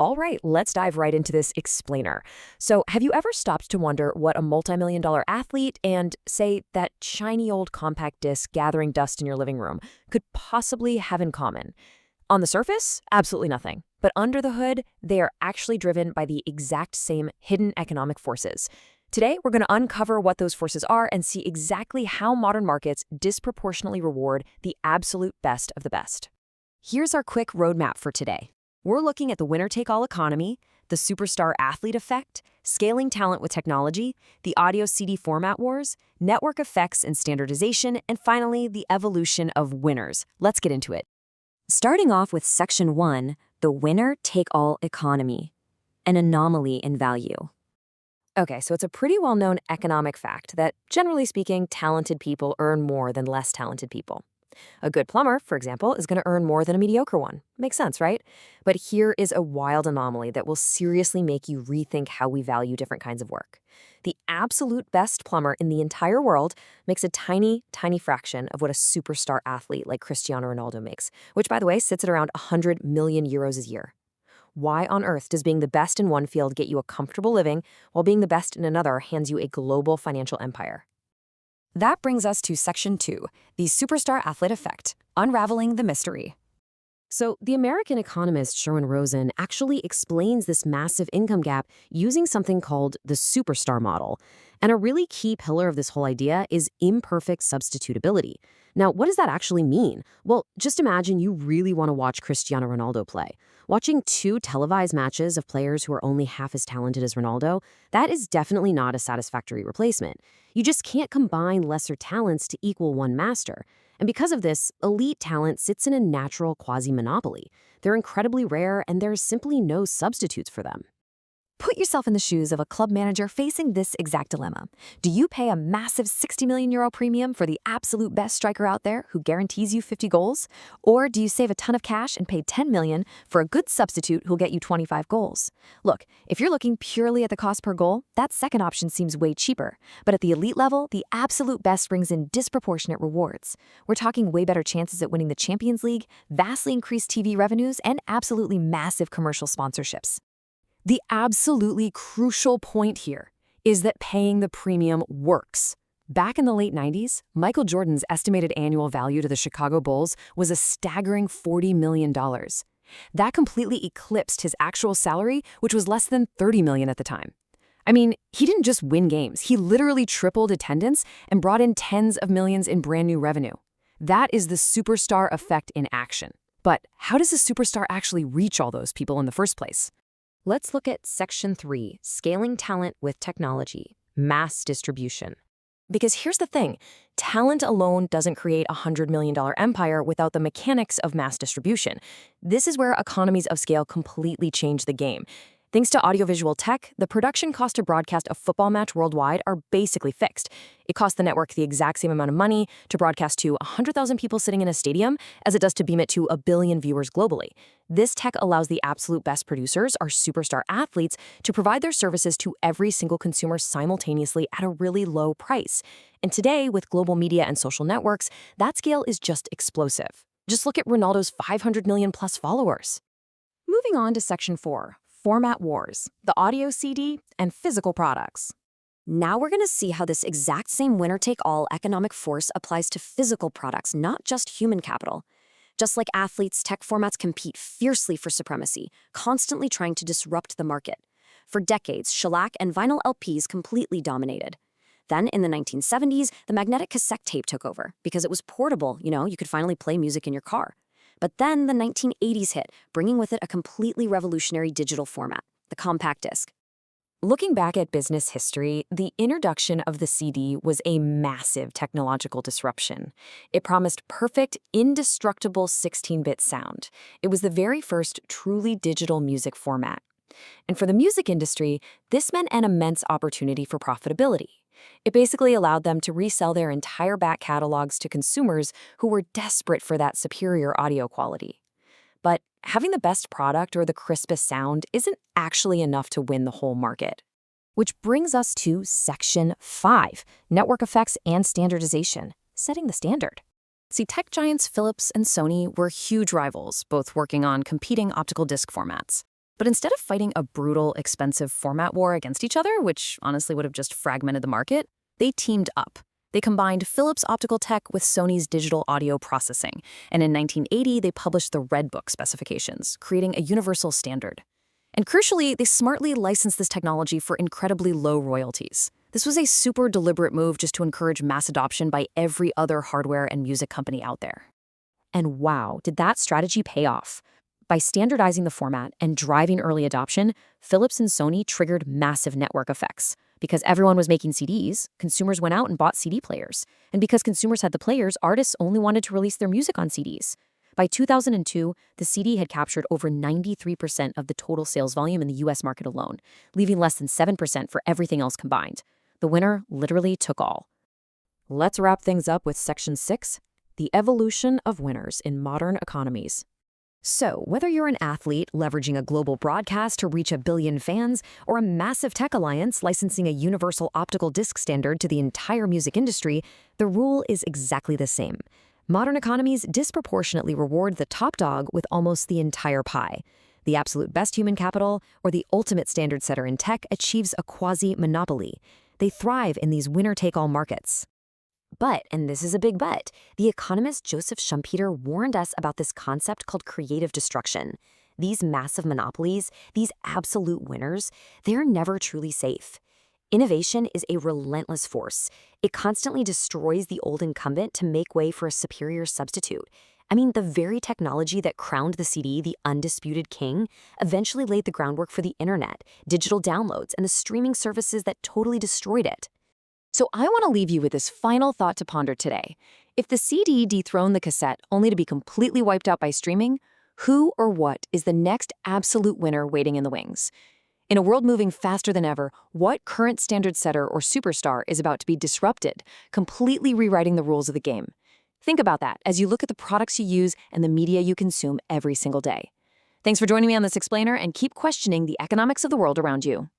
All right, let's dive right into this explainer. So, have you ever stopped to wonder what a multi-million-dollar athlete and, say, that shiny old compact disc gathering dust in your living room could possibly have in common? On the surface, absolutely nothing. But under the hood, they are actually driven by the exact same hidden economic forces. Today, we're going to uncover what those forces are and see exactly how modern markets disproportionately reward the absolute best of the best. Here's our quick roadmap for today. We're looking at the winner-take-all economy, the superstar athlete effect, scaling talent with technology, the audio CD format wars, network effects and standardization, and finally, the evolution of winners. Let's get into it. Starting off with Section 1, the winner-take-all economy, an anomaly in value. Okay, so it's a pretty well-known economic fact that, generally speaking, talented people earn more than less talented people. A good plumber, for example, is going to earn more than a mediocre one. Makes sense, right? But here is a wild anomaly that will seriously make you rethink how we value different kinds of work. The absolute best plumber in the entire world makes a tiny, tiny fraction of what a superstar athlete like Cristiano Ronaldo makes, which, by the way, sits at around 100 million euros a year. Why on earth does being the best in one field get you a comfortable living while being the best in another hands you a global financial empire? That brings us to Section 2, the superstar athlete effect, unraveling the mystery. So the American economist Sherwin Rosen actually explains this massive income gap using something called the superstar model. And a really key pillar of this whole idea is imperfect substitutability. Now, what does that actually mean? Well, just imagine you really want to watch Cristiano Ronaldo play. Watching two televised matches of players who are only half as talented as Ronaldo, that is definitely not a satisfactory replacement. You just can't combine lesser talents to equal one master. And because of this, elite talent sits in a natural quasi-monopoly. They're incredibly rare, and there's simply no substitutes for them. Put yourself in the shoes of a club manager facing this exact dilemma. Do you pay a massive 60 million euro premium for the absolute best striker out there who guarantees you 50 goals? Or do you save a ton of cash and pay 10 million for a good substitute who'll get you 25 goals? Look, if you're looking purely at the cost per goal, that second option seems way cheaper. But at the elite level, the absolute best brings in disproportionate rewards. We're talking way better chances at winning the Champions League, vastly increased TV revenues, and absolutely massive commercial sponsorships. The absolutely crucial point here is that paying the premium works. Back in the late 90s, Michael Jordan's estimated annual value to the Chicago Bulls was a staggering $40 million. That completely eclipsed his actual salary, which was less than $30 million at the time. I mean, he didn't just win games, he literally tripled attendance and brought in tens of millions in brand new revenue. That is the superstar effect in action. But how does a superstar actually reach all those people in the first place? Let's look at Section 3, scaling talent with technology, mass distribution. Because here's the thing, talent alone doesn't create a $100 million empire without the mechanics of mass distribution. This is where economies of scale completely change the game. Thanks to audiovisual tech, the production cost to broadcast a football match worldwide are basically fixed. It costs the network the exact same amount of money to broadcast to 100,000 people sitting in a stadium as it does to beam it to 1 billion viewers globally. This tech allows the absolute best producers, our superstar athletes, to provide their services to every single consumer simultaneously at a really low price. And today, with global media and social networks, that scale is just explosive. Just look at Ronaldo's 500 million plus followers. Moving on to Section 4. Format wars, the audio CD, and physical products. Now we're going to see how this exact same winner-take-all economic force applies to physical products, not just human capital. Just like athletes, tech formats compete fiercely for supremacy, constantly trying to disrupt the market. For decades, shellac and vinyl LPs completely dominated. Then, in the 1970s, the magnetic cassette tape took over because it was portable, you could finally play music in your car. But then the 1980s hit, bringing with it a completely revolutionary digital format, the compact disc. Looking back at business history, the introduction of the CD was a massive technological disruption. It promised perfect, indestructible 16-bit sound. It was the very first truly digital music format. And for the music industry, this meant an immense opportunity for profitability. It basically allowed them to resell their entire back catalogs to consumers who were desperate for that superior audio quality. But having the best product or the crispest sound isn't actually enough to win the whole market. Which brings us to Section 5, network effects and standardization, setting the standard. See, tech giants Philips and Sony were huge rivals, both working on competing optical disc formats. But instead of fighting a brutal, expensive format war against each other, which honestly would have just fragmented the market, they teamed up. They combined Philips' optical tech with Sony's digital audio processing, and in 1980 they published the Red Book specifications, creating a universal standard. And crucially, they smartly licensed this technology for incredibly low royalties. This was a super deliberate move just to encourage mass adoption by every other hardware and music company out there. And wow, did that strategy pay off? By standardizing the format and driving early adoption, Philips and Sony triggered massive network effects. Because everyone was making CDs, consumers went out and bought CD players. And because consumers had the players, artists only wanted to release their music on CDs. By 2002, the CD had captured over 93% of the total sales volume in the US market alone, leaving less than 7% for everything else combined. The winner literally took all. Let's wrap things up with Section 6, the evolution of winners in modern economies. So, whether you're an athlete leveraging a global broadcast to reach 1 billion fans, or a massive tech alliance licensing a universal optical disc standard to the entire music industry, the rule is exactly the same. Modern economies disproportionately reward the top dog with almost the entire pie. The absolute best human capital, or the ultimate standard setter in tech, achieves a quasi-monopoly. They thrive in these winner-take-all markets. But, and this is a big but, the economist Joseph Schumpeter warned us about this concept called creative destruction. These massive monopolies, these absolute winners, they're never truly safe. Innovation is a relentless force. It constantly destroys the old incumbent to make way for a superior substitute. I mean, the very technology that crowned the CD the undisputed king eventually laid the groundwork for the internet, digital downloads, and the streaming services that totally destroyed it. So I want to leave you with this final thought to ponder today. If the CD dethroned the cassette only to be completely wiped out by streaming, who or what is the next absolute winner waiting in the wings? In a world moving faster than ever, what current standard setter or superstar is about to be disrupted, completely rewriting the rules of the game? Think about that as you look at the products you use and the media you consume every single day. Thanks for joining me on this explainer, and keep questioning the economics of the world around you.